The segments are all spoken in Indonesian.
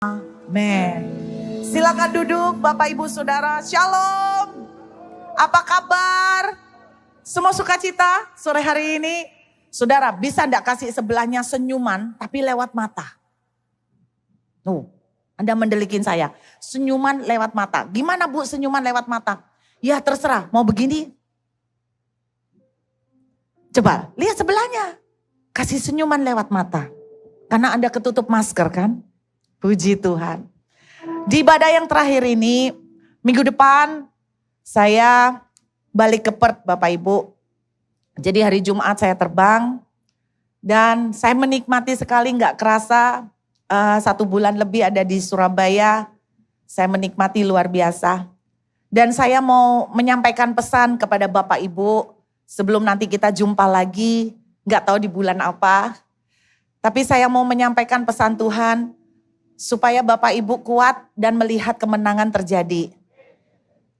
Amin. Silakan duduk Bapak Ibu Saudara. Shalom. Apa kabar? Semua sukacita sore hari ini? Saudara bisa enggak kasih sebelahnya senyuman tapi lewat mata? Tuh, Anda mendelikin saya. Senyuman lewat mata. Gimana Bu senyuman lewat mata? Ya terserah, mau begini? Coba lihat sebelahnya. Kasih senyuman lewat mata. Karena Anda ketutup masker kan? Puji Tuhan. Di ibadah yang terakhir ini, minggu depan saya balik ke Perth Bapak Ibu. Jadi hari Jumat saya terbang dan saya menikmati sekali, nggak kerasa 1 bulan lebih ada di Surabaya. Saya menikmati luar biasa. Dan saya mau menyampaikan pesan kepada Bapak Ibu sebelum nanti kita jumpa lagi, nggak tahu di bulan apa. Tapi saya mau menyampaikan pesan Tuhan supaya Bapak Ibu kuat dan melihat kemenangan terjadi.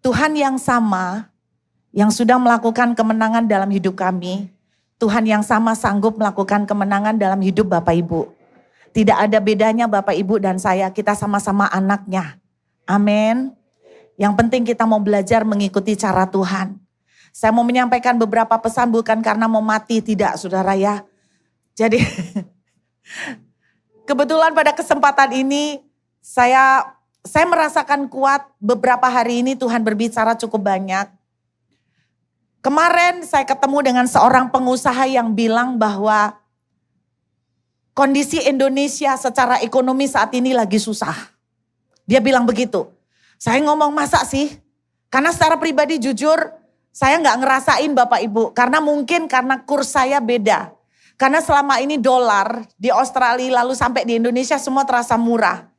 Tuhan yang sama yang sudah melakukan kemenangan dalam hidup kami, Tuhan yang sama sanggup melakukan kemenangan dalam hidup Bapak Ibu. Tidak ada bedanya Bapak Ibu dan saya, kita sama-sama anaknya. Amin. Yang penting kita mau belajar mengikuti cara Tuhan. Saya mau menyampaikan beberapa pesan bukan karena mau mati, tidak saudara ya. Jadi kebetulan pada kesempatan ini saya merasakan kuat. Beberapa hari ini Tuhan berbicara cukup banyak. Kemarin saya ketemu dengan seorang pengusaha yang bilang bahwa kondisi Indonesia secara ekonomi saat ini lagi susah. Dia bilang begitu. Saya ngomong masa sih? Karena secara pribadi jujur saya nggak ngerasain Bapak Ibu. Karena mungkin karena kurs saya beda. Karena selama ini dolar di Australia lalu sampai di Indonesia semua terasa murah.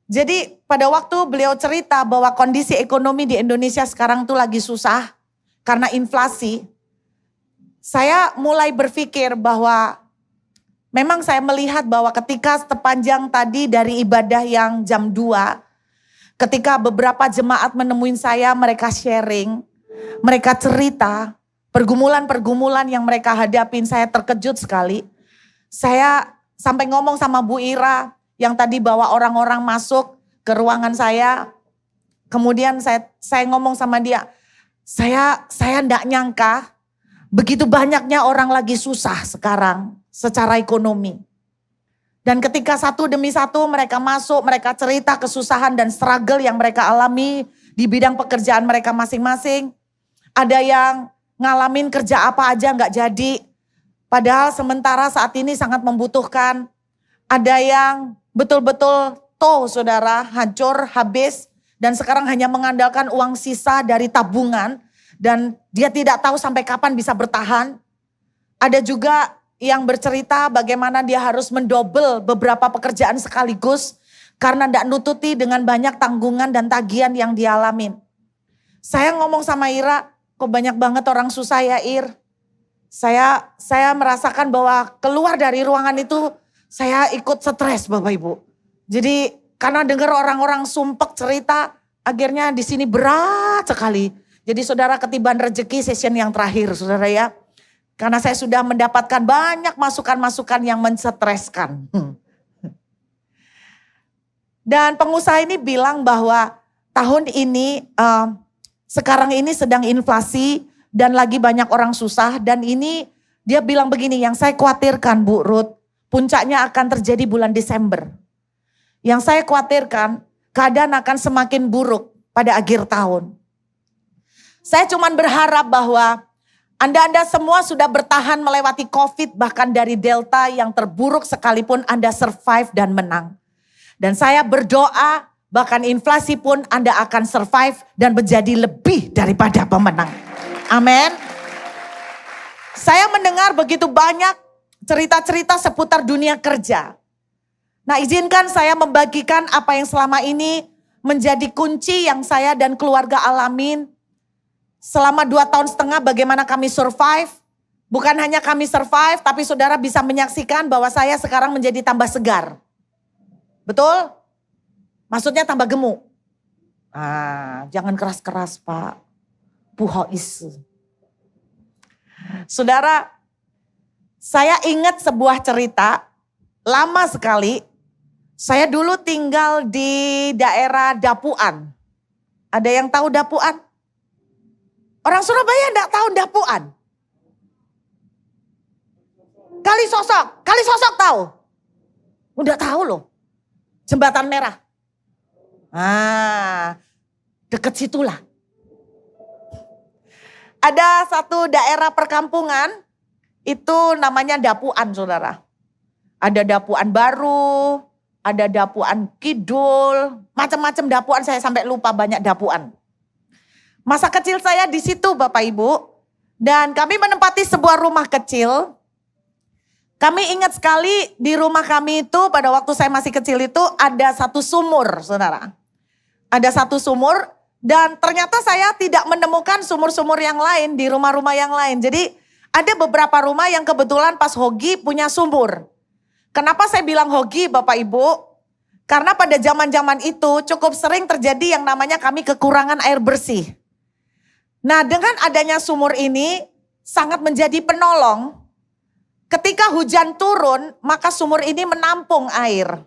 Jadi pada waktu beliau cerita bahwa kondisi ekonomi di Indonesia sekarang tuh lagi susah karena inflasi. Saya mulai berpikir bahwa memang saya melihat bahwa ketika sepanjang tadi dari ibadah yang jam 2, ketika beberapa jemaat menemuin saya, mereka sharing, mereka cerita, pergumulan-pergumulan yang mereka hadapin, saya terkejut sekali. Saya sampai ngomong sama Bu Ira yang tadi bawa orang-orang masuk ke ruangan saya. Kemudian saya ngomong sama dia, saya enggak nyangka begitu banyaknya orang lagi susah sekarang secara ekonomi. Dan ketika satu demi satu mereka masuk, mereka cerita kesusahan dan struggle yang mereka alami di bidang pekerjaan mereka masing-masing. Ada yang ngalamin kerja apa aja nggak jadi. Padahal sementara saat ini sangat membutuhkan. Ada yang betul-betul saudara, hancur, habis. Dan sekarang hanya mengandalkan uang sisa dari tabungan. Dan dia tidak tahu sampai kapan bisa bertahan. Ada juga yang bercerita bagaimana dia harus mendobel beberapa pekerjaan sekaligus. Karena tidak nututi dengan banyak tanggungan dan tagihan yang dia alamin. Saya ngomong sama Ira, kok banyak banget orang susah ya Ir. Saya merasakan bahwa keluar dari ruangan itu saya ikut stres Bapak Ibu. Jadi karena dengar orang-orang sumpek cerita, akhirnya di sini berat sekali. Jadi saudara ketiban rezeki session yang terakhir saudara ya. Karena saya sudah mendapatkan banyak masukan-masukan yang menstreskan. Dan pengusaha ini bilang bahwa tahun ini sekarang ini sedang inflasi dan lagi banyak orang susah. Dan ini dia bilang begini, yang saya khawatirkan Bu Ruth, puncaknya akan terjadi bulan Desember. Yang saya khawatirkan keadaan akan semakin buruk pada akhir tahun. Saya cuma berharap bahwa Anda semua sudah bertahan melewati COVID, bahkan dari Delta yang terburuk sekalipun Anda survive dan menang. Dan saya berdoa bahkan inflasi pun Anda akan survive dan menjadi lebih daripada pemenang. Amin. Saya mendengar begitu banyak cerita-cerita seputar dunia kerja. Nah, izinkan saya membagikan apa yang selama ini menjadi kunci yang saya dan keluarga alamin. Selama 2,5 tahun bagaimana kami survive. Bukan hanya kami survive, tapi saudara bisa menyaksikan bahwa saya sekarang menjadi tambah segar. Betul? Maksudnya tambah gemuk. Jangan keras-keras Pak. Puhois. Saudara, saya ingat sebuah cerita lama sekali. Saya dulu tinggal di daerah Dapuan. Ada yang tahu Dapuan? Orang Surabaya enggak tahu Dapuan. Kali Sosok tahu? Udah tahu loh. Jembatan Merah. Deket situlah. Ada satu daerah perkampungan, itu namanya Dapuan, saudara. Ada Dapuan Baru, ada Dapuan Kidul, macam-macam Dapuan, saya sampai lupa banyak Dapuan. Masa kecil saya di situ Bapak Ibu, dan kami menempati sebuah rumah kecil. Kami ingat sekali di rumah kami itu pada waktu saya masih kecil itu ada satu sumur, saudara. Ada satu sumur dan ternyata saya tidak menemukan sumur-sumur yang lain di rumah-rumah yang lain. Jadi ada beberapa rumah yang kebetulan pas Hogi punya sumur. Kenapa saya bilang Hogi Bapak Ibu? Karena pada zaman-zaman itu cukup sering terjadi yang namanya kami kekurangan air bersih. Nah dengan adanya sumur ini sangat menjadi penolong. Ketika hujan turun maka sumur ini menampung air.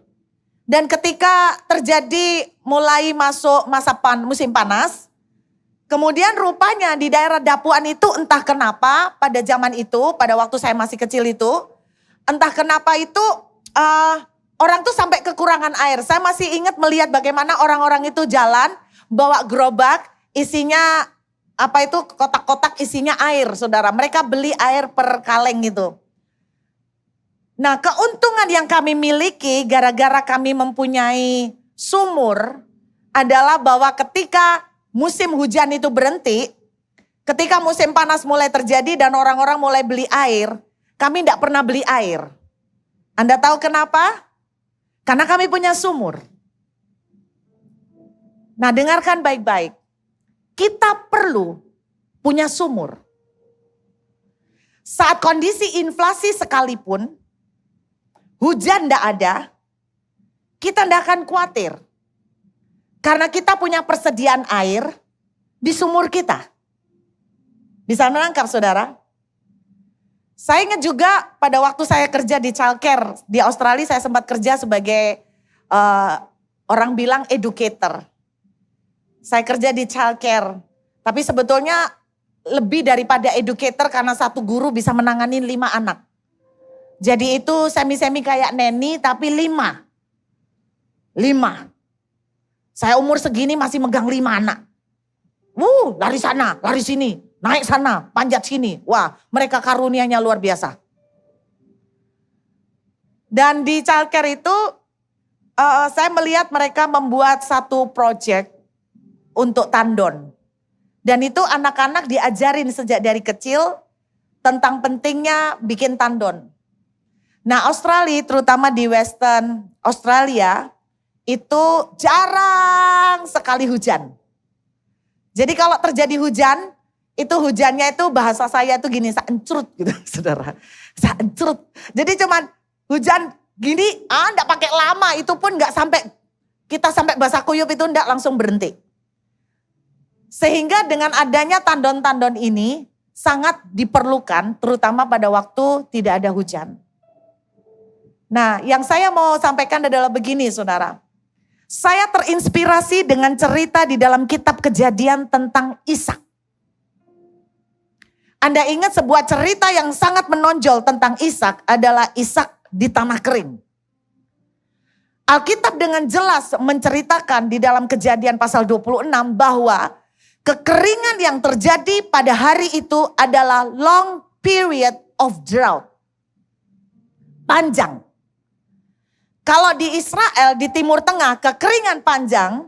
Dan ketika terjadi mulai masuk musim panas, kemudian rupanya di daerah Dapuan itu entah kenapa pada zaman itu, pada waktu saya masih kecil itu, entah kenapa itu orang tuh sampai kekurangan air. Saya masih ingat melihat bagaimana orang-orang itu jalan bawa gerobak isinya kotak-kotak isinya air, saudara. Mereka beli air per kaleng gitu. Nah keuntungan yang kami miliki gara-gara kami mempunyai sumur adalah bahwa ketika musim hujan itu berhenti, ketika musim panas mulai terjadi dan orang-orang mulai beli air, kami tidak pernah beli air. Anda tahu kenapa? Karena kami punya sumur. Nah dengarkan baik-baik, kita perlu punya sumur. Saat kondisi inflasi sekalipun, hujan tidak ada, kita tidak akan khawatir. Karena kita punya persediaan air di sumur kita. Bisa menangkap saudara? Saya ingat juga pada waktu saya kerja di childcare di Australia, saya sempat kerja sebagai orang bilang educator. Saya kerja di childcare, tapi sebetulnya lebih daripada educator karena satu guru bisa menangani 5 anak. Jadi itu semi-semi kayak neni tapi 5. Saya umur segini masih megang 5 anak. Lari sana, lari sini, naik sana, panjat sini. Wah, mereka karunianya luar biasa. Dan di childcare itu saya melihat mereka membuat satu project untuk tandon. Dan itu anak-anak diajarin sejak dari kecil tentang pentingnya bikin tandon. Nah Australia, terutama di Western Australia, itu jarang sekali hujan. Jadi kalau terjadi hujan, itu hujannya itu bahasa saya itu gini, saencrut gitu saudara. Saencrut. Jadi cuman hujan gini, enggak pakai lama, itu pun enggak sampai, kita sampai basah kuyup itu enggak langsung berhenti. Sehingga dengan adanya tandon-tandon ini sangat diperlukan, terutama pada waktu tidak ada hujan. Nah, yang saya mau sampaikan adalah begini, saudara. Saya terinspirasi dengan cerita di dalam kitab Kejadian tentang Ishak. Anda ingat sebuah cerita yang sangat menonjol tentang Ishak adalah Ishak di tanah kering. Alkitab dengan jelas menceritakan di dalam Kejadian pasal 26 bahwa kekeringan yang terjadi pada hari itu adalah long period of drought. Panjang. Kalau di Israel, di Timur Tengah, kekeringan panjang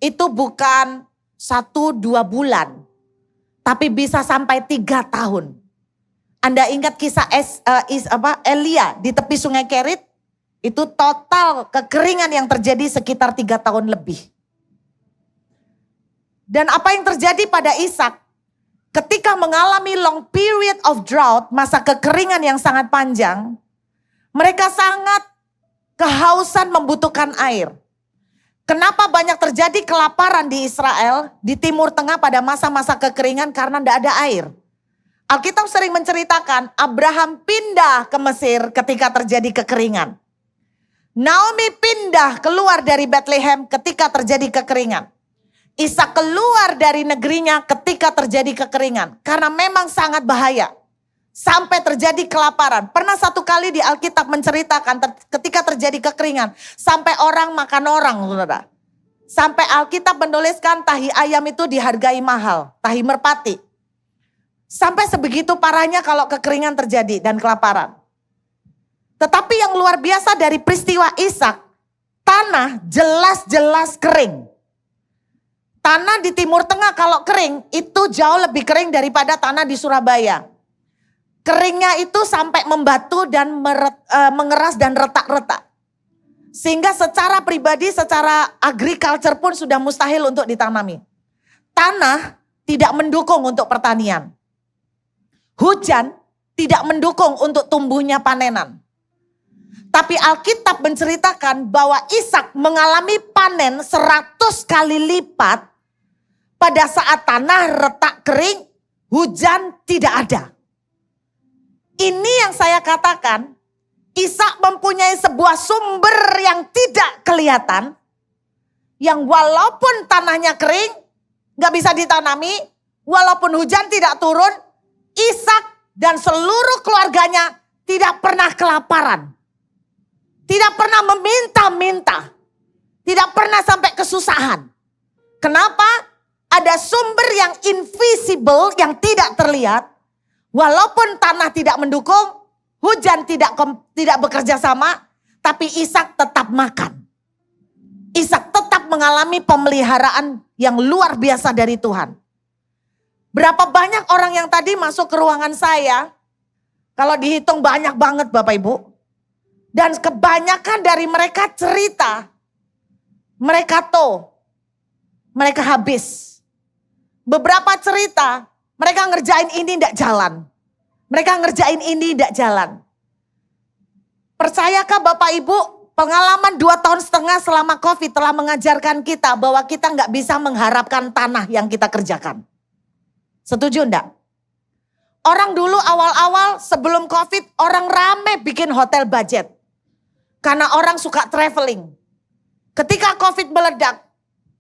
itu bukan 1-2 bulan. Tapi bisa sampai 3 tahun. Anda ingat kisah Elia di tepi sungai Kerit? Itu total kekeringan yang terjadi sekitar 3 tahun lebih. Dan apa yang terjadi pada Ishak? Ketika mengalami long period of drought, masa kekeringan yang sangat panjang, mereka sangat kehausan membutuhkan air. Kenapa banyak terjadi kelaparan di Israel, di Timur Tengah pada masa-masa kekeringan karena tidak ada air. Alkitab sering menceritakan Abraham pindah ke Mesir ketika terjadi kekeringan. Naomi pindah keluar dari Bethlehem ketika terjadi kekeringan. Ishak keluar dari negerinya ketika terjadi kekeringan. Karena memang sangat bahaya. Sampai terjadi kelaparan. Pernah satu kali di Alkitab menceritakan ketika terjadi kekeringan. Sampai orang makan orang, saudara. Sampai Alkitab menuliskan tahi ayam itu dihargai mahal. Tahi merpati. Sampai sebegitu parahnya kalau kekeringan terjadi dan kelaparan. Tetapi yang luar biasa dari peristiwa Ishak, tanah jelas-jelas kering. Tanah di Timur Tengah kalau kering, itu jauh lebih kering daripada tanah di Surabaya. Keringnya itu sampai membatu dan mengeras dan retak-retak. Sehingga secara pribadi, secara agriculture pun sudah mustahil untuk ditanami. Tanah tidak mendukung untuk pertanian. Hujan tidak mendukung untuk tumbuhnya panenan. Tapi Alkitab menceritakan bahwa Ishak mengalami panen 100 kali lipat pada saat tanah retak kering, hujan tidak ada. Ini yang saya katakan, Ishak mempunyai sebuah sumber yang tidak kelihatan, yang walaupun tanahnya kering, gak bisa ditanami, walaupun hujan tidak turun, Ishak dan seluruh keluarganya tidak pernah kelaparan. Tidak pernah meminta-minta. Tidak pernah sampai kesusahan. Kenapa? Ada sumber yang invisible, yang tidak terlihat. Walaupun tanah tidak mendukung, hujan tidak bekerja sama, tapi Ishak tetap makan. Ishak tetap mengalami pemeliharaan yang luar biasa dari Tuhan. Berapa banyak orang yang tadi masuk ke ruangan saya, kalau dihitung banyak banget Bapak Ibu. Dan kebanyakan dari mereka cerita, mereka habis. Beberapa cerita, mereka ngerjain ini tidak jalan. Mereka ngerjain ini tidak jalan. Percayakah Bapak Ibu, pengalaman 2,5 tahun selama COVID telah mengajarkan kita bahwa kita nggak bisa mengharapkan tanah yang kita kerjakan. Setuju enggak? Orang dulu awal-awal sebelum COVID, orang rame bikin hotel budget. Karena orang suka traveling. Ketika COVID meledak,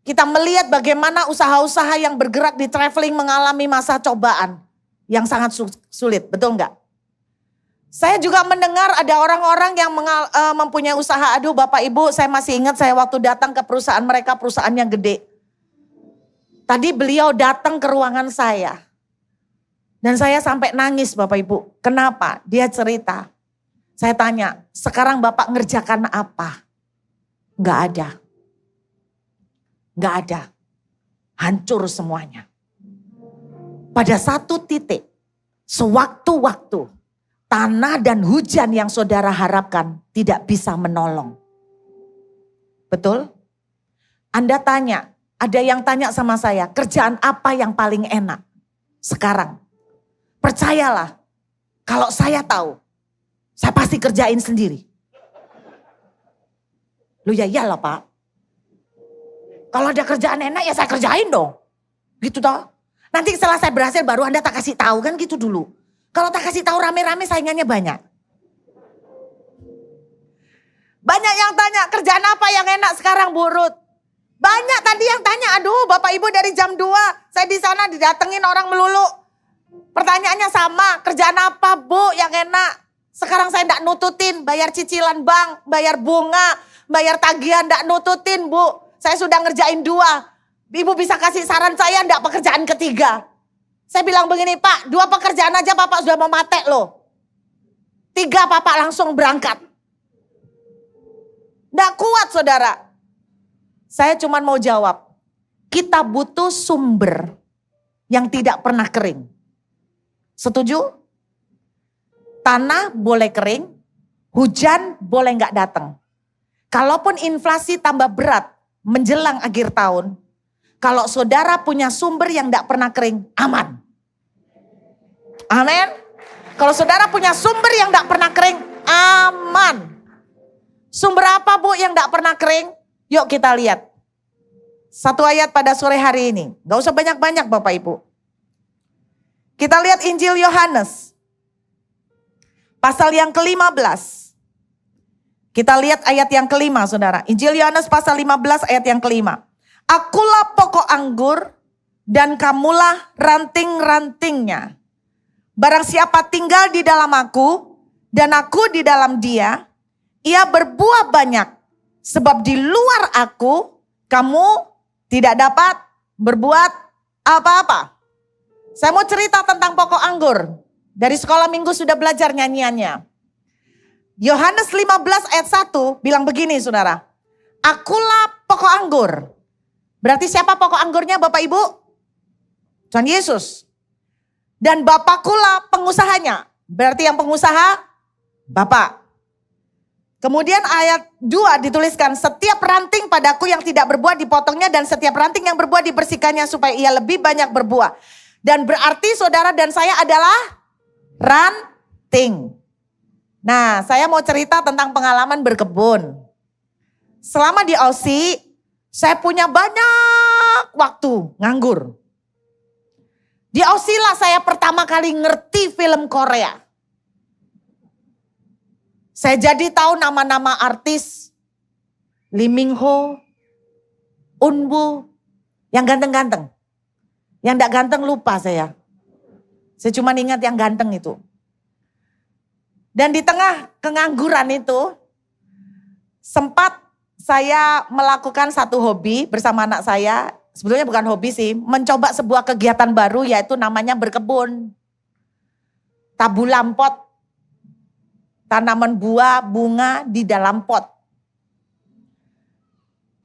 kita melihat bagaimana usaha-usaha yang bergerak di traveling mengalami masa cobaan yang sangat sulit, betul enggak? Saya juga mendengar ada orang-orang yang mempunyai usaha, aduh Bapak Ibu saya masih ingat saya waktu datang ke perusahaan mereka, perusahaan yang gede. Tadi beliau datang ke ruangan saya. Dan saya sampai nangis Bapak Ibu, kenapa? Dia cerita. Saya tanya, sekarang Bapak ngerjakan apa? Enggak ada. Enggak ada. Hancur semuanya. Pada satu titik, sewaktu-waktu, tanah dan hujan yang saudara harapkan tidak bisa menolong. Betul? Anda tanya, ada yang tanya sama saya, kerjaan apa yang paling enak sekarang? Percayalah, kalau saya tahu, saya pasti kerjain sendiri. Loh ya iyalah Pak. Kalau ada kerjaan enak ya saya kerjain dong. Gitu toh. Nanti setelah saya berhasil baru Anda tak kasih tahu kan gitu dulu. Kalau tak kasih tahu rame-rame saingannya banyak. Banyak yang tanya kerjaan apa yang enak sekarang Bu Ruth. Banyak tadi yang tanya, aduh Bapak Ibu dari jam 2 saya di sana didatengin orang melulu. Pertanyaannya sama, kerjaan apa Bu yang enak? Sekarang saya enggak nututin, bayar cicilan bank, bayar bunga, bayar tagihan enggak nututin Bu. Saya sudah ngerjain 2. Ibu bisa kasih saran saya enggak pekerjaan ketiga? Saya bilang begini Pak, 2 pekerjaan aja Bapak sudah mau mate loh. 3 Bapak langsung berangkat. Enggak kuat saudara. Saya cuma mau jawab, kita butuh sumber yang tidak pernah kering. Setuju? Tanah boleh kering, hujan boleh nggak datang. Kalaupun inflasi tambah berat menjelang akhir tahun, kalau saudara punya sumber yang nggak pernah kering, aman. Amin. Kalau saudara punya sumber yang nggak pernah kering, aman. Sumber apa Bu yang nggak pernah kering? Yuk kita lihat. Satu ayat pada sore hari ini. Gak usah banyak-banyak Bapak Ibu. Kita lihat Injil Yohanes. Pasal yang ke-15. Kita lihat ayat yang kelima saudara. Injil Yohanes pasal 15 ayat yang kelima. Akulah pokok anggur dan kamulah ranting-rantingnya. Barang siapa tinggal di dalam aku dan aku di dalam dia, ia berbuah banyak. Sebab di luar aku kamu tidak dapat berbuat apa-apa. Saya mau cerita tentang pokok anggur. Dari sekolah minggu sudah belajar nyanyiannya. Yohanes 15 ayat 1 bilang begini saudara. Akulah pokok anggur. Berarti siapa pokok anggurnya Bapak Ibu? Tuhan Yesus. Dan Bapakkulah pengusahanya. Berarti yang pengusaha Bapak. Kemudian ayat 2 dituliskan. Setiap ranting padaku yang tidak berbuah dipotongnya. Dan setiap ranting yang berbuah dibersihkannya supaya ia lebih banyak berbuah. Dan berarti saudara dan saya adalah ranting. Nah, saya mau cerita tentang pengalaman berkebun. Selama di Aussie, saya punya banyak waktu nganggur. Di Aussie lah saya pertama kali ngerti film Korea. Saya jadi tahu nama-nama artis. Lee Min Ho, Eunwoo, yang ganteng-ganteng. Yang enggak ganteng lupa saya. Saya cuma ingat yang ganteng itu. Dan di tengah kengangguran itu, sempat saya melakukan satu hobi bersama anak saya. Sebetulnya bukan hobi sih, mencoba sebuah kegiatan baru yaitu namanya berkebun. Tabulam pot, tanaman buah, bunga di dalam pot.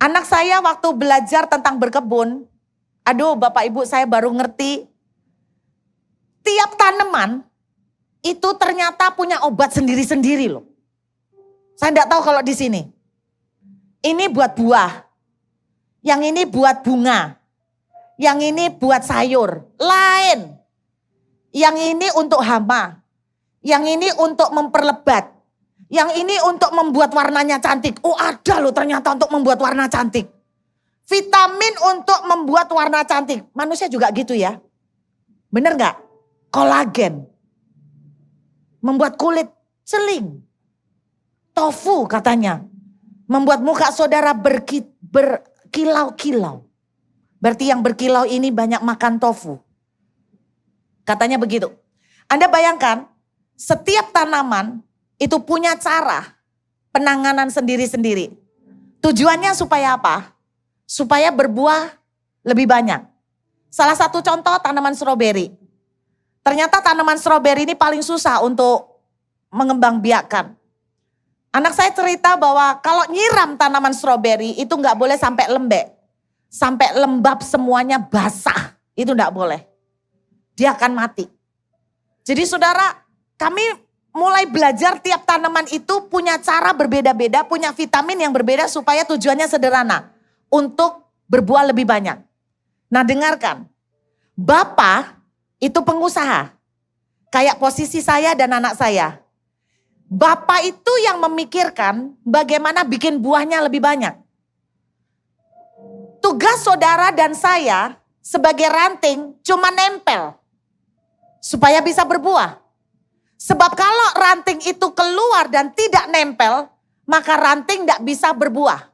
Anak saya waktu belajar tentang berkebun, aduh Bapak Ibu saya baru ngerti, tiap tanaman itu ternyata punya obat sendiri-sendiri loh. Saya enggak tahu kalau di sini. Ini buat buah. Yang ini buat bunga. Yang ini buat sayur. Lain. Yang ini untuk hama. Yang ini untuk memperlebat. Yang ini untuk membuat warnanya cantik. Oh ada loh ternyata untuk membuat warna cantik. Vitamin untuk membuat warna cantik. Manusia juga gitu ya. Bener gak? Kolagen. Membuat kulit celing. Tofu katanya. Membuat muka saudara berkilau-kilau. Berarti yang berkilau ini banyak makan tofu. Katanya begitu. Anda bayangkan setiap tanaman itu punya cara penanganan sendiri-sendiri. Tujuannya supaya apa? Supaya berbuah lebih banyak. Salah satu contoh tanaman stroberi. Ternyata tanaman stroberi ini paling susah untuk mengembangbiakkan. Anak saya cerita bahwa kalau nyiram tanaman stroberi itu nggak boleh sampai lembek. Sampai lembab semuanya basah. Itu nggak boleh. Dia akan mati. Jadi saudara, kami mulai belajar tiap tanaman itu punya cara berbeda-beda, punya vitamin yang berbeda supaya tujuannya sederhana. Untuk berbuah lebih banyak. Nah dengarkan, Bapak itu pengusaha. Kayak posisi saya dan anak saya. Bapak itu yang memikirkan bagaimana bikin buahnya lebih banyak. Tugas saudara dan saya sebagai ranting cuma nempel. Supaya bisa berbuah. Sebab kalau ranting itu keluar dan tidak nempel, maka ranting tidak bisa berbuah.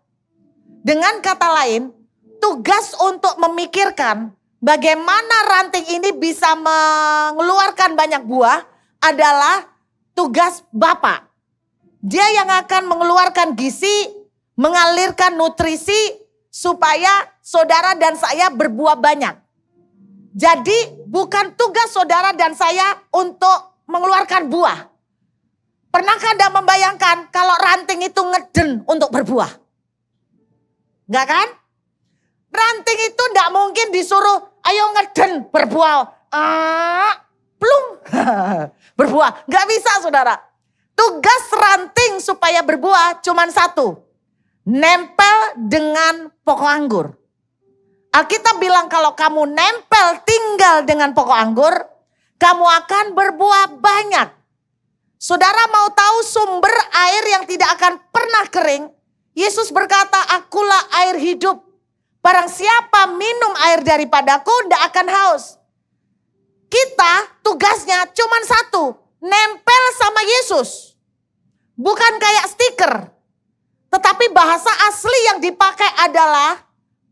Dengan kata lain, tugas untuk memikirkan bagaimana ranting ini bisa mengeluarkan banyak buah adalah tugas Bapak. Dia yang akan mengeluarkan gizi, mengalirkan nutrisi supaya saudara dan saya berbuah banyak. Jadi bukan tugas saudara dan saya untuk mengeluarkan buah. Pernahkah Anda membayangkan kalau ranting itu ngeden untuk berbuah? Enggak kan? Ranting itu enggak mungkin disuruh ayo ngeden berbuah. Plung. Berbuah. Enggak bisa saudara. Tugas ranting supaya berbuah cuma satu. Nempel dengan pokok anggur. Alkitab bilang kalau kamu nempel tinggal dengan pokok anggur, kamu akan berbuah banyak. Saudara mau tahu sumber air yang tidak akan pernah kering? Yesus berkata, akulah air hidup. Barang siapa minum air daripadaku tidak akan haus. Kita tugasnya cuma satu, nempel sama Yesus. Bukan kayak stiker. Tetapi bahasa asli yang dipakai adalah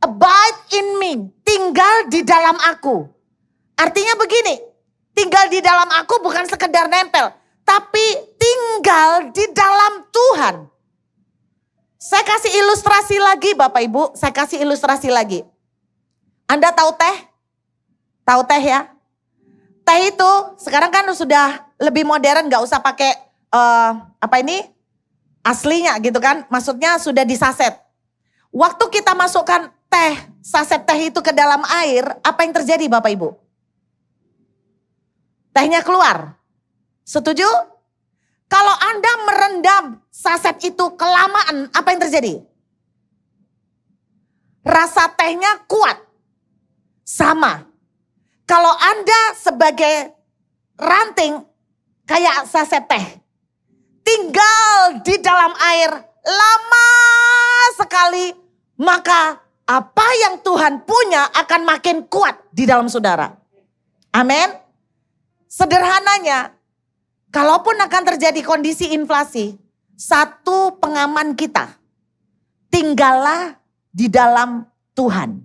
abide in me, tinggal di dalam aku. Artinya begini, tinggal di dalam aku bukan sekedar nempel, tapi tinggal di dalam Tuhan. Saya kasih ilustrasi lagi Bapak Ibu, saya kasih ilustrasi lagi. Anda tahu teh? Tahu teh ya? Teh itu sekarang kan sudah lebih modern, gak usah pakai aslinya gitu kan. Maksudnya sudah disaset. Waktu kita masukkan teh, saset teh itu ke dalam air, apa yang terjadi Bapak Ibu? Tehnya keluar. Setuju? Kalau Anda merendam saset itu kelamaan, apa yang terjadi? Rasa tehnya kuat. Sama. Kalau Anda sebagai ranting kayak saset teh, tinggal di dalam air lama sekali, maka apa yang Tuhan punya akan makin kuat di dalam saudara. Amin. Sederhananya, kalaupun akan terjadi kondisi inflasi, satu pengaman kita, tinggallah di dalam Tuhan.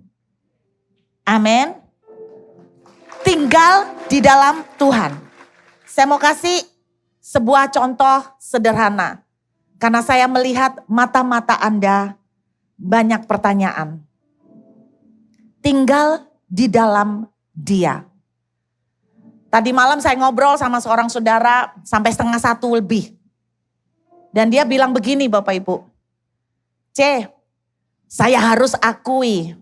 Amin. Tinggal di dalam Tuhan. Saya mau kasih sebuah contoh sederhana. Karena saya melihat mata-mata Anda banyak pertanyaan. Tinggal di dalam Dia. Tadi malam saya ngobrol sama seorang saudara sampai 1:30 lebih. Dan dia bilang begini Bapak Ibu. Saya harus akui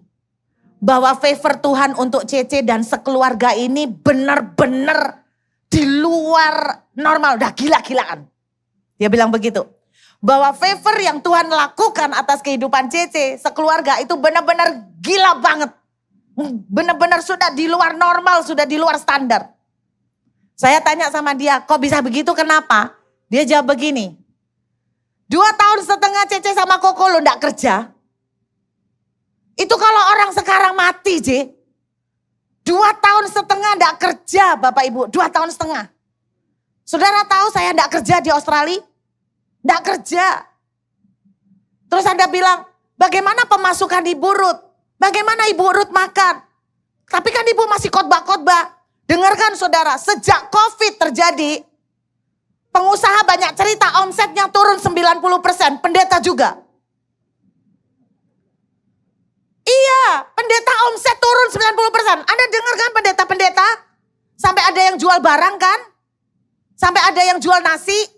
bahwa favor Tuhan untuk Cece dan sekeluarga ini benar-benar di luar normal. Udah gila-gilaan. Dia bilang begitu. Bahwa favor yang Tuhan lakukan atas kehidupan Cece, sekeluarga itu benar-benar gila banget. Benar-benar sudah di luar normal, sudah di luar standar. Saya tanya sama dia, kok bisa begitu kenapa? Dia jawab begini, 2,5 tahun Cece sama Koko lo gak kerja. Itu kalau orang sekarang mati 2,5 tahun gak kerja Bapak Ibu, 2,5 tahun. Saudara tahu saya gak kerja di Australia? Gak kerja. Terus Anda bilang, bagaimana pemasukan Ibu Ruth? Bagaimana Ibu Ruth makan? Tapi kan Ibu masih khotbah-khotbah. Dengarkan saudara, sejak COVID terjadi, pengusaha banyak cerita omsetnya turun 90%, pendeta juga. Iya, pendeta omset turun 90%. Anda dengar kan pendeta-pendeta? Sampai ada yang jual barang kan? Sampai ada yang jual nasi.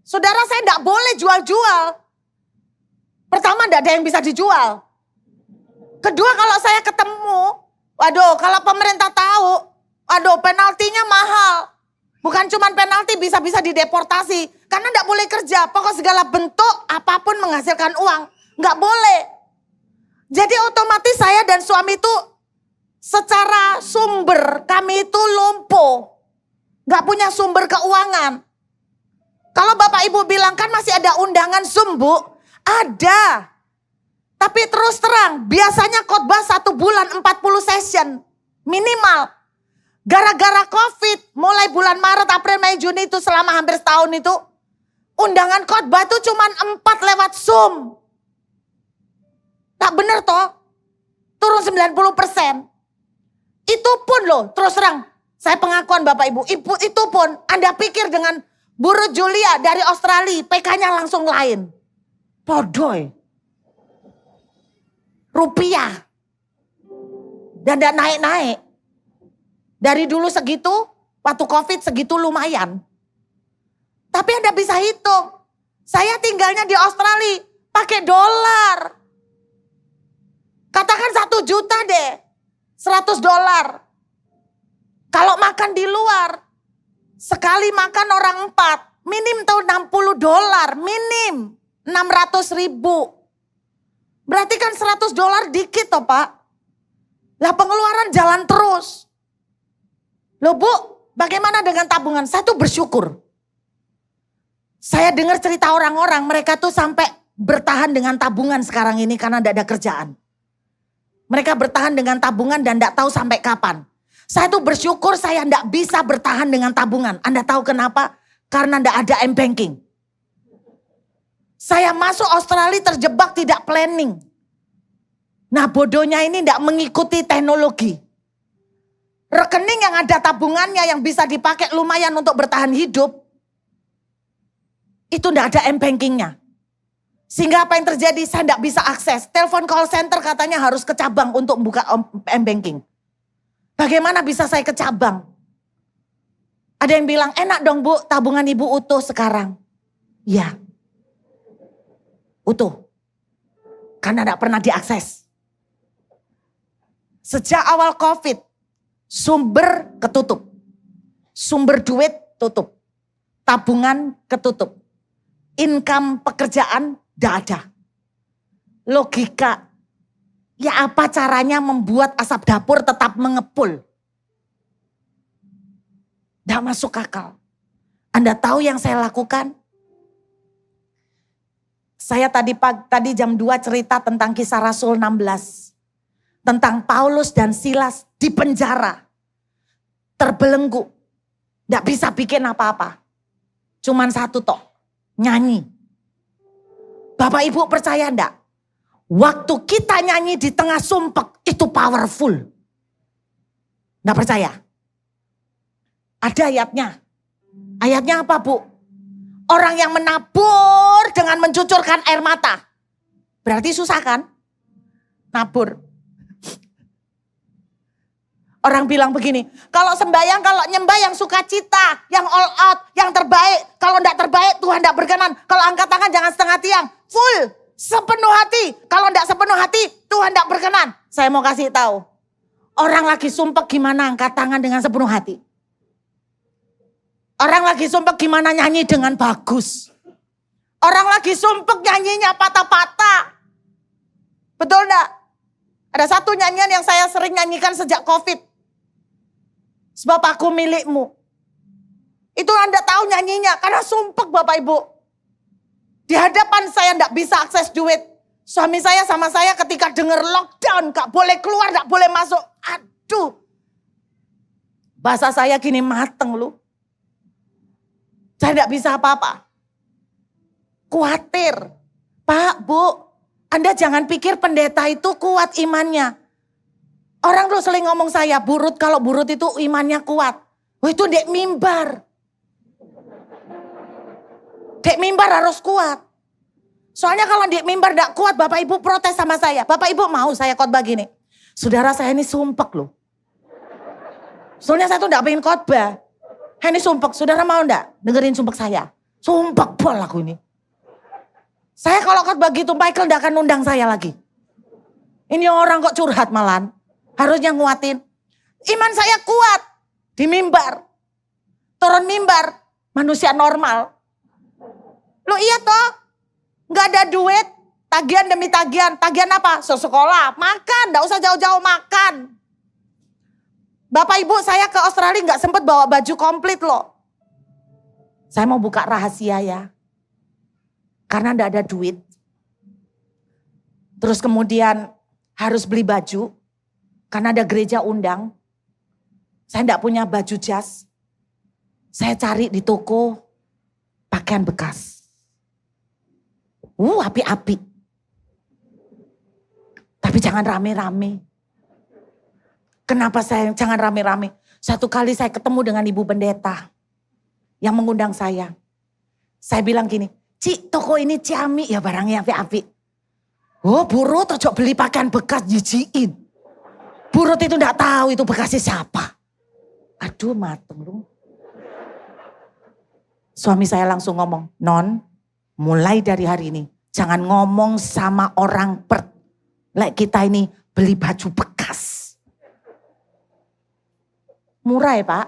Saudara, saya tidak boleh jual-jual. Pertama, tidak ada yang bisa dijual. Kedua, kalau saya ketemu, waduh, kalau pemerintah tahu, waduh, penaltinya mahal. Bukan cuma penalti, bisa-bisa dideportasi. Karena tidak boleh kerja, pokok segala bentuk apapun menghasilkan uang. Nggak boleh. Jadi otomatis saya dan suami itu secara sumber, kami itu lumpuh. Nggak punya sumber keuangan. Kalau Bapak Ibu bilang kan masih ada undangan Zoom, Bu. Ada. Tapi terus terang, biasanya khotbah 1 bulan 40 session. Minimal. Gara-gara COVID, mulai bulan Maret, April, Mei, Juni itu selama hampir setahun itu, undangan khotbah itu cuma 4 lewat Zoom. Tak benar toh? Turun 90%. Itu pun loh, terus terang, saya pengakuan Bapak Ibu, itu pun Anda pikir dengan Bu Ruth Julia dari Australia, PK-nya langsung lain. Podoy. Rupiah. Dan tidak naik-naik. Dari dulu segitu, waktu COVID segitu lumayan. Tapi Anda bisa hitung. Saya tinggalnya di Australia, pakai dolar. Katakan 1 juta deh, $100. Kalau makan di luar, sekali makan orang 4, minim tuh $60, minim $600.000. Berarti kan $100 dikit toh Pak. Lah pengeluaran jalan terus. Loh Bu, bagaimana dengan tabungan? Saya tuh bersyukur. Saya dengar cerita orang-orang, mereka tuh sampai bertahan dengan tabungan sekarang ini karena tidak ada kerjaan. Mereka bertahan dengan tabungan dan tidak tahu sampai kapan. Saya tuh bersyukur saya tidak bisa bertahan dengan tabungan. Anda tahu kenapa? Karena tidak ada M-Banking. Saya masuk Australia terjebak tidak planning. Nah bodohnya ini tidak mengikuti teknologi. Rekening yang ada tabungannya yang bisa dipakai lumayan untuk bertahan hidup. Itu tidak ada m-bankingnya. Sehingga apa yang terjadi? Saya tidak bisa akses. Telepon call center katanya harus ke cabang untuk membuka m-banking. Bagaimana bisa saya ke cabang? Ada yang bilang, enak dong Bu, tabungan Ibu utuh sekarang. Ya, utuh. Karena tidak pernah diakses. Sejak awal COVID, sumber ketutup. Sumber duit tutup. Tabungan ketutup. Income pekerjaan tidak ada. Logika, ya apa caranya membuat asap dapur tetap mengepul? Tidak masuk akal. Anda tahu yang saya lakukan? Saya tadi jam 2 cerita tentang Kisah Rasul 16. Tentang Paulus dan Silas di penjara. Terbelenggu. Tidak bisa bikin apa-apa. Cuman satu tok. Nyanyi. Bapak Ibu percaya enggak? Waktu kita nyanyi di tengah sumpek itu powerful. Enggak percaya? Ada ayatnya. Ayatnya apa Bu? Orang yang menabur dengan mencucurkan air mata. Berarti susah kan? Nabur. Orang bilang begini, kalau sembahyang, kalau nyembah yang sukacita, yang all out, yang terbaik. Kalau enggak terbaik Tuhan enggak berkenan. Kalau angkat tangan jangan setengah tiang. Full, sepenuh hati. Kalau enggak sepenuh hati Tuhan enggak berkenan. Saya mau kasih tahu. Orang lagi sumpek gimana angkat tangan dengan sepenuh hati. Orang lagi sumpek gimana nyanyi dengan bagus. Orang lagi sumpek nyanyinya patah-patah. Betul enggak? Ada satu nyanyian yang saya sering nyanyikan sejak COVID. Sebab aku milikmu. Itu Anda tahu nyanyinya karena sumpek Bapak Ibu. Di hadapan saya enggak bisa akses duit. Suami saya sama saya ketika dengar lockdown gak boleh keluar, gak boleh masuk. Aduh. Bahasa saya gini mateng lu. Saya enggak bisa apa-apa. Khawatir. Pak, Bu, Anda jangan pikir pendeta itu kuat imannya. Orang tuh sering ngomong saya, burut kalau burut itu imannya kuat. Oh itu dek mimbar. Dek mimbar harus kuat. Soalnya kalau dek mimbar gak kuat, Bapak Ibu protes sama saya. Bapak Ibu mau saya khotbah gini. Saudara saya ini sumpek loh. Soalnya saya tuh gak pengen khotbah. Ini sumpek, saudara mau gak dengerin sumpek saya? Sumpek pol aku ini. Saya kalau khotbah gitu, Michael gak akan undang saya lagi. Ini orang kok curhat malan. Harusnya nguatin. Iman saya kuat. Di mimbar. Turun mimbar. Manusia normal. Loh iya toh. Gak ada duit. Tagihan demi tagihan. Tagihan apa? Sekolah. Makan. Gak usah jauh-jauh makan. Bapak Ibu saya ke Australia gak sempat bawa baju komplit loh. Saya mau buka rahasia ya. Karena gak ada duit. Terus kemudian harus beli baju. Karena ada gereja undang. Saya enggak punya baju jas. Saya cari di toko pakaian bekas. Api-api. Tapi jangan rame-rame. Kenapa saya jangan rame-rame? Satu kali saya ketemu dengan ibu pendeta. Yang mengundang saya. Saya bilang gini, Ci toko ini ciami ya barangnya api-api. Oh burut ojo beli pakaian bekas jijiin. Burut itu enggak tahu itu bekasnya siapa. Aduh mateng lu. Suami saya langsung ngomong, Non, mulai dari hari ini jangan ngomong sama orang like kita ini beli baju bekas. Murah ya Pak?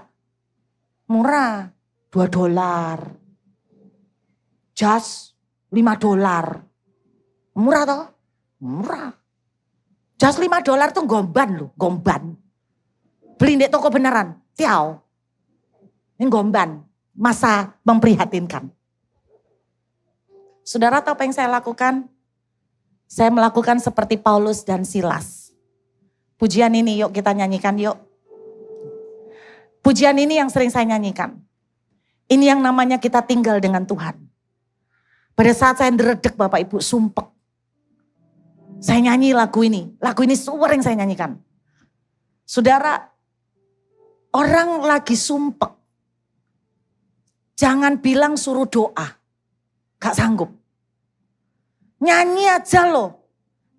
Murah. $2. Jas $5. Murah toh? Murah. Jas $5 tuh gomban loh, gomban. Beli di toko beneran, tiao. Ini gomban, masa memprihatinkan. Saudara tahu apa yang saya lakukan? Saya melakukan seperti Paulus dan Silas. Pujian ini yuk kita nyanyikan yuk. Pujian ini yang sering saya nyanyikan. Ini yang namanya kita tinggal dengan Tuhan. Pada saat saya deredek Bapak Ibu, sumpek. Saya nyanyi lagu ini. Lagu ini sering saya nyanyikan. Saudara, orang lagi sumpek. Jangan bilang suruh doa. Gak sanggup. Nyanyi aja loh.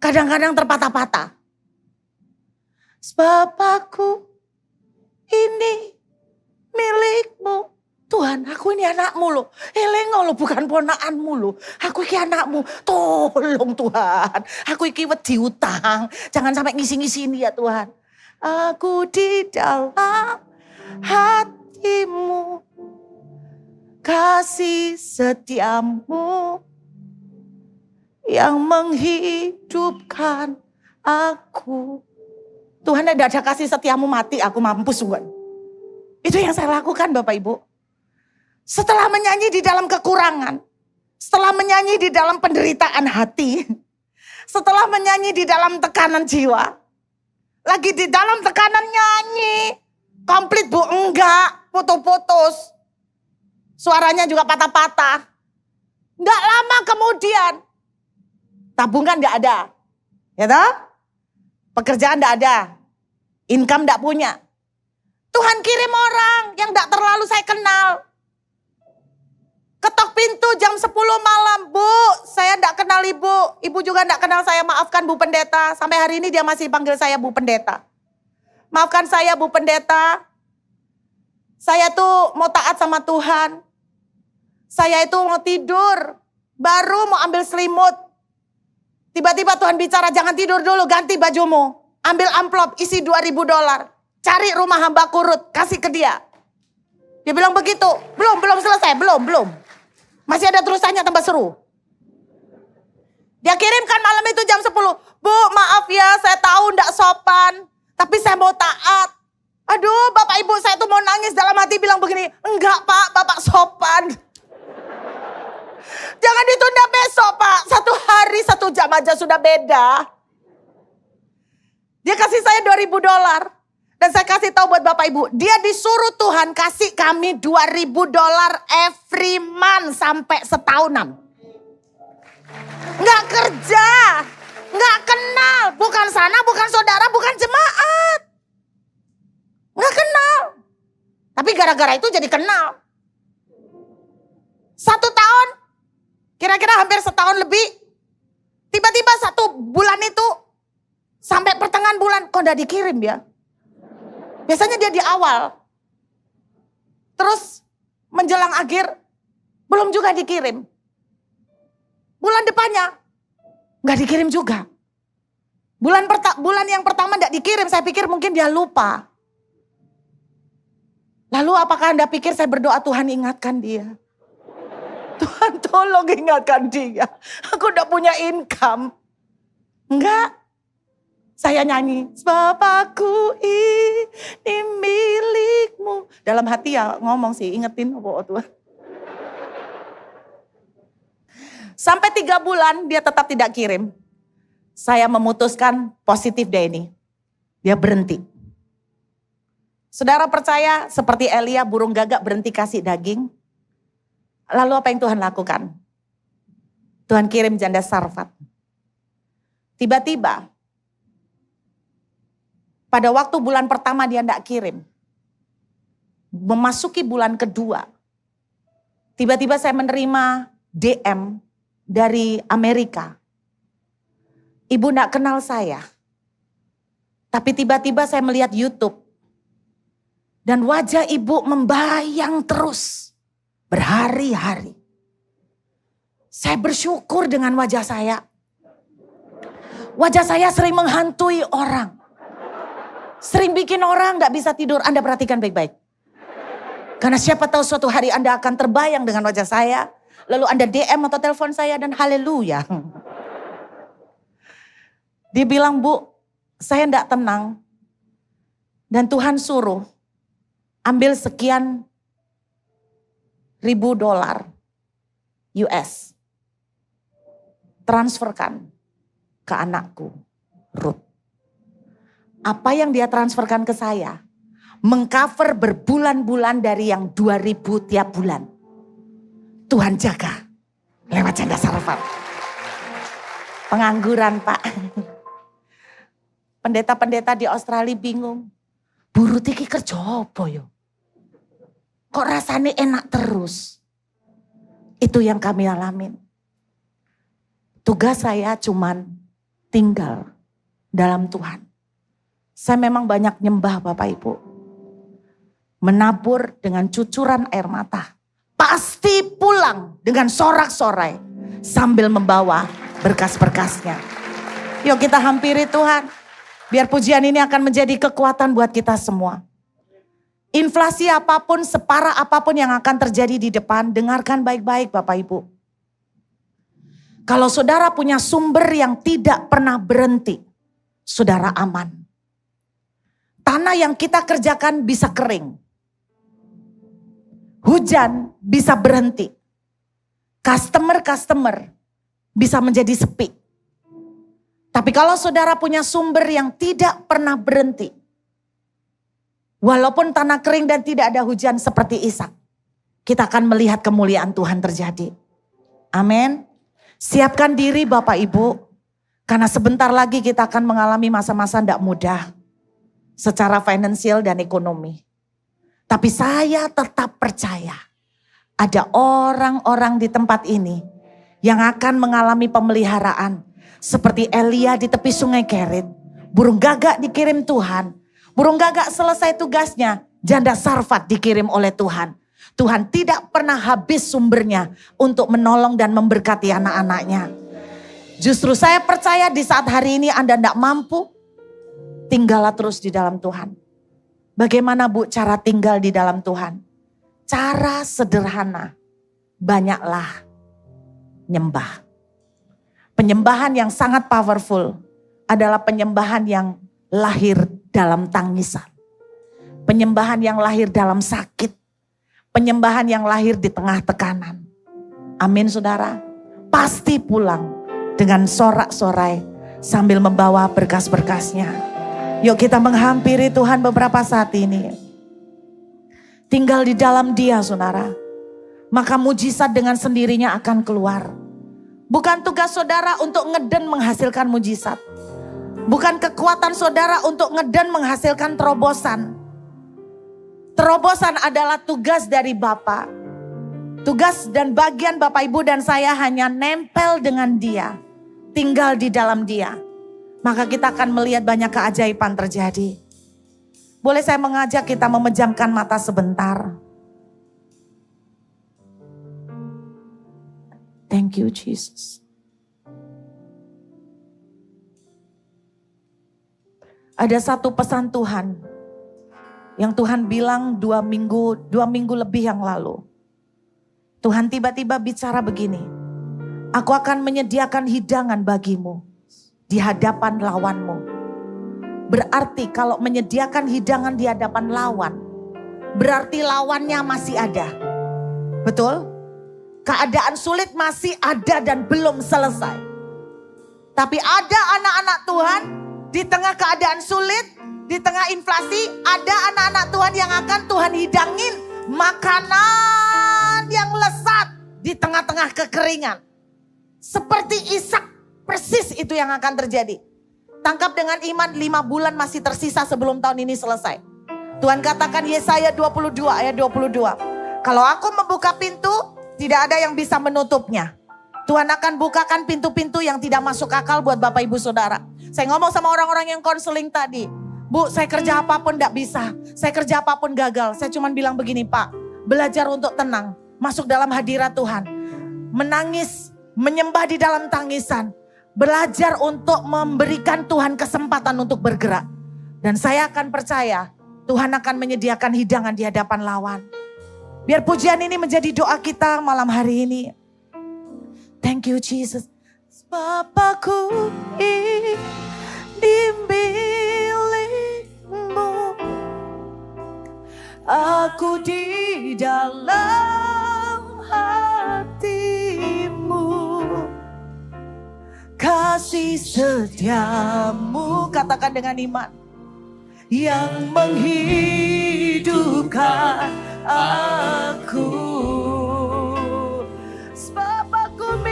Kadang-kadang terpatah-patah. Sebab aku ini milikmu. Tuhan, aku ini anakmu loh. Elengo loh, bukan ponakanmu loh. Aku ini anakmu. Tolong Tuhan. Aku ini wedi utang. Jangan sampai ngisi-ngisi ini ya Tuhan. Aku di dalam hatimu. Kasih setiamu. Yang menghidupkan aku. Tuhan, tidak ada kasih setiamu mati. Aku mampus Tuhan. Itu yang saya lakukan Bapak Ibu. Setelah menyanyi di dalam kekurangan, setelah menyanyi di dalam penderitaan hati, setelah menyanyi di dalam tekanan jiwa, lagi di dalam tekanan nyanyi, komplit Bu, enggak, putus-putus, suaranya juga patah-patah. Enggak lama kemudian, tabungan enggak ada, ya toh? Pekerjaan enggak ada, income enggak punya. Tuhan kirim orang yang enggak terlalu saya kenal. Ketok pintu jam 10 malam, Bu, saya enggak kenal Ibu. Ibu juga enggak kenal saya, maafkan Bu Pendeta. Sampai hari ini dia masih panggil saya Bu Pendeta. Maafkan saya Bu Pendeta. Saya tuh mau taat sama Tuhan. Saya itu mau tidur, baru mau ambil selimut. Tiba-tiba Tuhan bicara, jangan tidur dulu, ganti bajumu. Ambil amplop, isi $2.000. Cari rumah hamba kurut, kasih ke dia. Dia bilang begitu, belum selesai, belum. Masih ada terusannya tambah seru. Dia kirimkan malam itu jam 10. Bu, maaf ya, saya tahu enggak sopan. Tapi saya mau taat. Aduh, Bapak Ibu, saya tuh mau nangis dalam hati bilang begini. Enggak Pak, Bapak sopan. Jangan ditunda besok Pak. 1 hari 1 jam aja sudah beda. Dia kasih saya $2.000. Dan saya kasih tahu buat Bapak Ibu, dia disuruh Tuhan kasih kami $2.000 every month sampai setahunan. Nggak kerja, nggak kenal, bukan sana, bukan saudara, bukan jemaat. Nggak kenal. Tapi gara-gara itu jadi kenal. 1 tahun, kira-kira hampir setahun lebih. Tiba-tiba 1 bulan itu, sampai pertengahan bulan, kok udah dikirim ya? Biasanya dia di awal. Terus menjelang akhir, belum juga dikirim. Bulan depannya, nggak dikirim juga. Bulan yang pertama nggak dikirim, saya pikir mungkin dia lupa. Lalu apakah Anda pikir saya berdoa Tuhan ingatkan dia? Tuhan tolong ingatkan dia. Aku udah punya income. Enggak. Saya nyanyi, sebab aku ini milikmu. Dalam hati ya ngomong sih, ingetin oh Tuhan. Sampai 3 bulan dia tetap tidak kirim. Saya memutuskan positif deh ini. Dia berhenti. Saudara percaya seperti Elia burung gagak berhenti kasih daging. Lalu apa yang Tuhan lakukan? Tuhan kirim janda Sarfat. Tiba-tiba pada waktu bulan pertama dia tidak kirim. Memasuki bulan kedua. Tiba-tiba saya menerima DM dari Amerika. Ibu tidak kenal saya. Tapi tiba-tiba saya melihat YouTube. Dan wajah ibu membayang terus. Berhari-hari. Saya bersyukur dengan wajah saya. Wajah saya sering menghantui orang. Sering bikin orang gak bisa tidur. Anda perhatikan baik-baik. Karena siapa tahu suatu hari Anda akan terbayang dengan wajah saya. Lalu Anda DM atau telepon saya dan haleluya. Dia bilang, Bu, saya gak tenang. Dan Tuhan suruh ambil sekian $1.000 US. Transferkan ke anakku, Ruth. Apa yang dia transferkan ke saya, mengcover berbulan-bulan dari yang 2.000 tiap bulan. Tuhan jaga. Lewat janda Sarfat. Pengangguran Pak. Pendeta-pendeta di Australia bingung. Buru tiki kerja apa yo? Kok rasanya enak terus? Itu yang kami alamin. Tugas saya cuman tinggal dalam Tuhan. Saya memang banyak nyembah Bapak Ibu. Menabur dengan cucuran air mata. Pasti pulang dengan sorak-sorai sambil membawa berkas-berkasnya. Yuk kita hampiri Tuhan. Biar pujian ini akan menjadi kekuatan buat kita semua. Inflasi apapun, separah apapun yang akan terjadi di depan, dengarkan baik-baik Bapak Ibu. Kalau saudara punya sumber yang tidak pernah berhenti, saudara aman. Tanah yang kita kerjakan bisa kering. Hujan bisa berhenti. Customer bisa menjadi sepi. Tapi kalau saudara punya sumber yang tidak pernah berhenti, walaupun tanah kering dan tidak ada hujan seperti Ishak, kita akan melihat kemuliaan Tuhan terjadi. Amin. Siapkan diri Bapak Ibu, karena sebentar lagi kita akan mengalami masa-masa tidak mudah secara finansial dan ekonomi. Tapi saya tetap percaya ada orang-orang di tempat ini yang akan mengalami pemeliharaan. Seperti Elia di tepi sungai Kerit. Burung gagak dikirim Tuhan. Burung gagak selesai tugasnya. Janda Sarfat dikirim oleh Tuhan. Tuhan tidak pernah habis sumbernya untuk menolong dan memberkati anak-anaknya. Justru saya percaya di saat hari ini Anda tidak mampu, tinggallah terus di dalam Tuhan. Bagaimana Bu cara tinggal di dalam Tuhan? Cara sederhana, banyaklah nyembah. Penyembahan yang sangat powerful adalah penyembahan yang lahir dalam tangisan. Penyembahan yang lahir dalam sakit. Penyembahan yang lahir di tengah tekanan. Amin saudara. Pasti pulang dengan sorak-sorai sambil membawa berkas-berkasnya. Yuk kita menghampiri Tuhan beberapa saat ini. Tinggal di dalam Dia saudara. Maka mujizat dengan sendirinya akan keluar. Bukan tugas saudara untuk ngeden menghasilkan mujizat. Bukan kekuatan saudara untuk ngeden menghasilkan terobosan. Terobosan adalah tugas dari Bapa. Tugas dan bagian Bapak Ibu dan saya hanya nempel dengan Dia. Tinggal di dalam Dia. Maka kita akan melihat banyak keajaiban terjadi. Boleh saya mengajak kita memejamkan mata sebentar. Thank you Jesus. Ada satu pesan Tuhan yang Tuhan bilang 2 minggu lebih yang lalu. Tuhan tiba-tiba bicara begini. Aku akan menyediakan hidangan bagimu di hadapan lawanmu. Berarti kalau menyediakan hidangan di hadapan lawan, berarti lawannya masih ada. Betul? Keadaan sulit masih ada dan belum selesai. Tapi ada anak-anak Tuhan di tengah keadaan sulit, di tengah inflasi, ada anak-anak Tuhan yang akan Tuhan hidangin makanan yang lezat di tengah-tengah kekeringan. Seperti Ishak, persis itu yang akan terjadi. Tangkap dengan iman, 5 bulan masih tersisa sebelum tahun ini selesai. Tuhan katakan Yesaya 22 ayat 22. Kalau aku membuka pintu, tidak ada yang bisa menutupnya. Tuhan akan bukakan pintu-pintu yang tidak masuk akal buat Bapak Ibu Saudara. Saya ngomong sama orang-orang yang konseling tadi. Bu, saya kerja apapun tidak bisa. Saya kerja apapun gagal. Saya cuma bilang begini, Pak. Belajar untuk tenang. Masuk dalam hadirat Tuhan. Menangis, menyembah di dalam tangisan. Belajar untuk memberikan Tuhan kesempatan untuk bergerak. Dan saya akan percaya Tuhan akan menyediakan hidangan di hadapan lawan. Biar pujian ini menjadi doa kita malam hari ini. Thank you Jesus. Bapakku di milikmu. Aku di dalam hatimu. Kasih setiamu, katakan dengan iman, yang menghidupkan aku. Sebab aku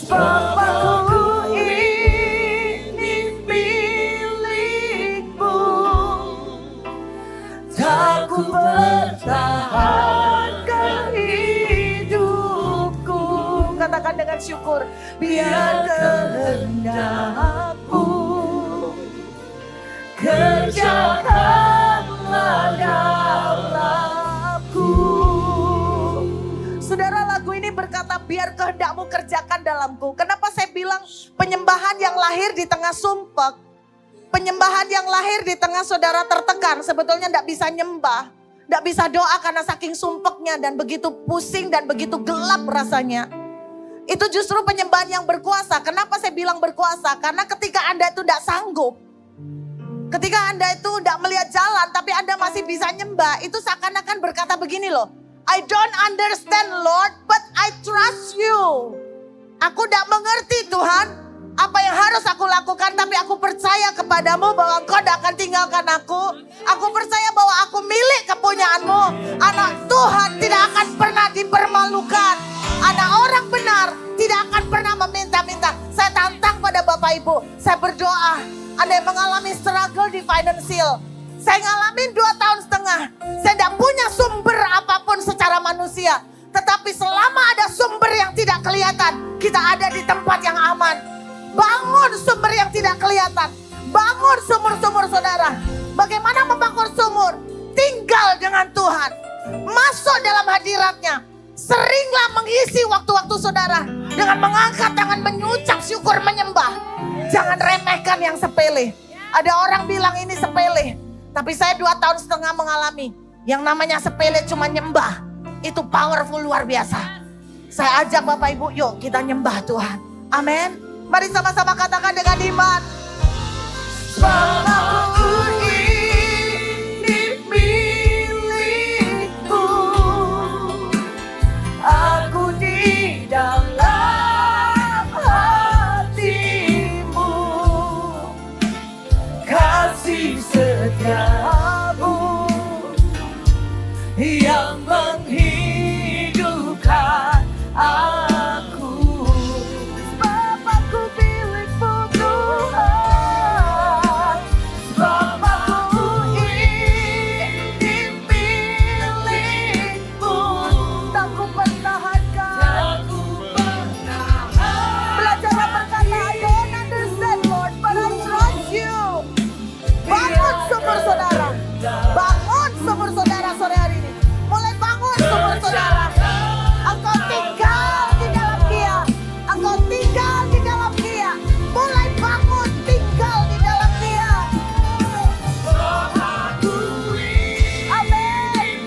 Bapakku ini milikmu, tak ku pertahankan hidupku. Katakan dengan syukur, biar kehendakmu kerjakanlah dalamku. Saudara, lagu ini berkata biar kehendakmu kerjakan dalamku. Kenapa saya bilang penyembahan yang lahir di tengah sumpek, penyembahan yang lahir di tengah saudara tertekan, sebetulnya tidak bisa nyembah, tidak bisa doa karena saking sumpeknya dan begitu pusing dan begitu gelap rasanya. Itu justru penyembahan yang berkuasa. Kenapa saya bilang berkuasa? Karena ketika Anda itu tidak sanggup, ketika Anda itu tidak melihat jalan tapi Anda masih bisa nyembah, itu seakan-akan berkata begini loh, I don't understand Lord, but I trust you. Aku tidak mengerti Tuhan apa yang harus aku lakukan, tapi aku percaya kepadamu bahwa Engkau tidak akan tinggalkan aku. Aku percaya bahwa aku milik kepunyaanmu. Anak Tuhan tidak akan pernah dipermalukan. Anak orang benar tidak akan pernah meminta-minta. Saya tantang pada Bapak Ibu, saya berdoa, Anda yang mengalami struggle di financial. Saya ngalamin 2 tahun setengah. Saya tidak punya sumber apapun secara manusia. Tetapi selama ada sumber yang tidak kelihatan, kita ada di tempat yang aman. Bangun sumber yang tidak kelihatan. Bangun sumur-sumur saudara. Bagaimana membangun sumur? Tinggal dengan Tuhan. Masuk dalam hadiratnya. Seringlah mengisi waktu-waktu saudara dengan mengangkat tangan, mengucap syukur, menyembah. Jangan remehkan yang sepele. Ada orang bilang ini sepele. Tapi saya 2 tahun setengah mengalami. Yang namanya sepele cuma nyembah. Itu powerful luar biasa. Saya ajak Bapak Ibu, yuk kita nyembah Tuhan. Amin. Mari sama-sama katakan dengan iman. Bapakku ini milikmu, aku di dalam hatimu, kasih setiamu yang menghidupkan aku. Bapakku milikmu Tuhan, Bapakku ini milikmu, tak ku pertahankan. Belajar berkata, I don't understand Lord, but I trust you. Bangun sumur saudara, bangun sumur saudara sore hari ini. Mulai bangun sumur saudara. Engkau tinggal di dalam Dia. Engkau tinggal di dalam Dia. Mulai bangun, tinggal di dalam Dia. Amin.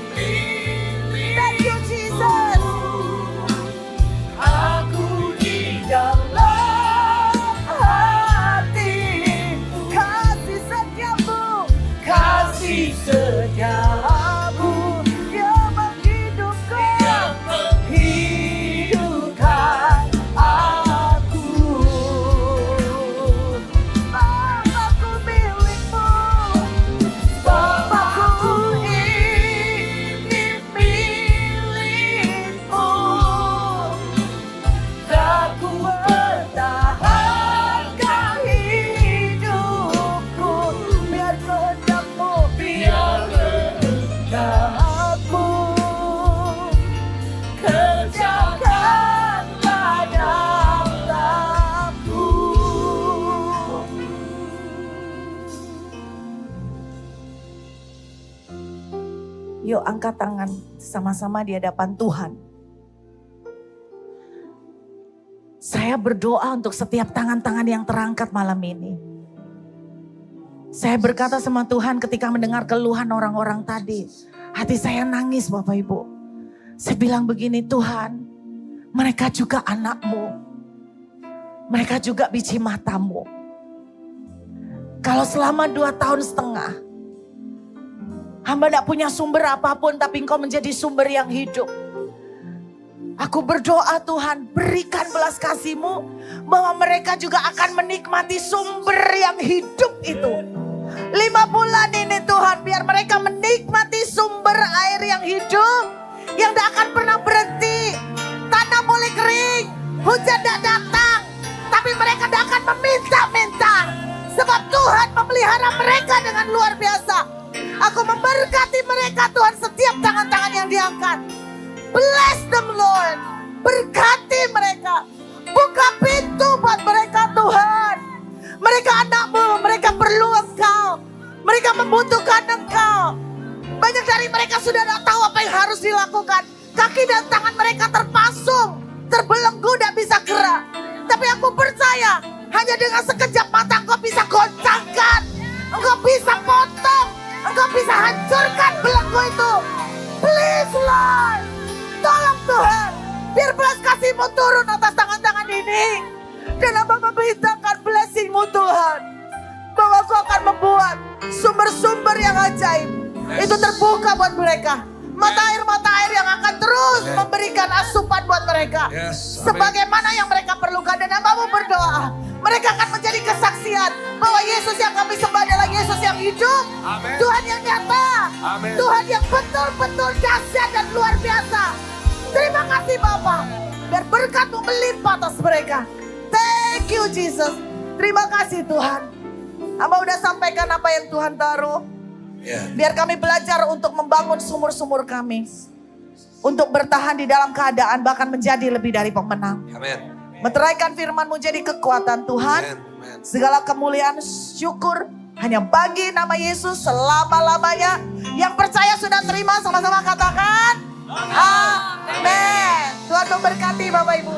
Thank you Jesus. Aku di dalam hati, kasih setiamu, kasih setiamu yang menghidupkan, hidupkan aku. Bapakku milikmu, Bapakku ini milikmu, tak ku pertahankan hidupku, biar kehendakmu, biar kehendakmu kerjakanlah dalamku. Yuk angkat tangan sama-sama di hadapan Tuhan. Saya berdoa untuk setiap tangan-tangan yang terangkat malam ini. Saya berkata sama Tuhan ketika mendengar keluhan orang-orang tadi. Hati saya nangis Bapak Ibu. Saya bilang begini, Tuhan, mereka juga anakmu. Mereka juga biji matamu. Kalau selama 2 tahun setengah, hamba tidak punya sumber apapun, tapi Engkau menjadi sumber yang hidup. Aku berdoa Tuhan, berikan belas kasih-Mu bahwa mereka juga akan menikmati sumber yang hidup itu. 5 bulan ini Tuhan, biar mereka menikmati sumber air yang hidup, yang tidak akan pernah berhenti. Tanah mulai kering, hujan tidak datang, Tapi mereka tidak akan meminta-minta. Sebab Tuhan memelihara mereka dengan luar biasa. Aku memberkati mereka Tuhan, setiap tangan-tangan yang diangkat. Bless them Lord. Berkati mereka. Buka pintu buat mereka Tuhan. Mereka anak-Mu, mereka perlu Engkau. Mereka membutuhkan Engkau. Banyak dari mereka sudah tidak tahu apa yang harus dilakukan. Kaki dan tangan mereka terpasung, terbelenggu, tidak bisa gerak. Tapi aku percaya, hanya dengan sekejap mata Engkau bisa goncangkan. Engkau bisa potong. Engkau bisa hancurkan belenggu itu. Please Lord. Tolong Tuhan. Biar belas kasih-Mu turun atas tangan-tangan ini. Dan Hamba memintakan blessing-Mu Tuhan. Bahwa Engkau akan membuat sumber-sumber yang ajaib itu terbuka buat mereka. Mata air yang akan terus memberikan asupan buat mereka. Sebagaimana yang mereka perlukan. Dan Hamba-Mu berdoa, mereka akan menjadi kesaksian bahwa Yesus yang kami sembah adalah Yesus yang hidup. Tuhan yang nyata. Tuhan yang betul-betul dahsyat dan luar biasa. Terima kasih Bapa. Biar berkat-Mu melimpah atas mereka. Thank you Jesus. Terima kasih Tuhan. Hamba udah sampaikan apa yang Tuhan taruh. Biar kami belajar untuk membangun sumur-sumur kami. Untuk bertahan di dalam keadaan, bahkan menjadi lebih dari pemenang. Meteraikan firman-Mu jadi kekuatan Tuhan. Segala kemuliaan syukur hanya bagi nama Yesus selama-lamanya. Yang percaya sudah terima, sama-sama katakan amin. Tuhan memberkati Bapak Ibu.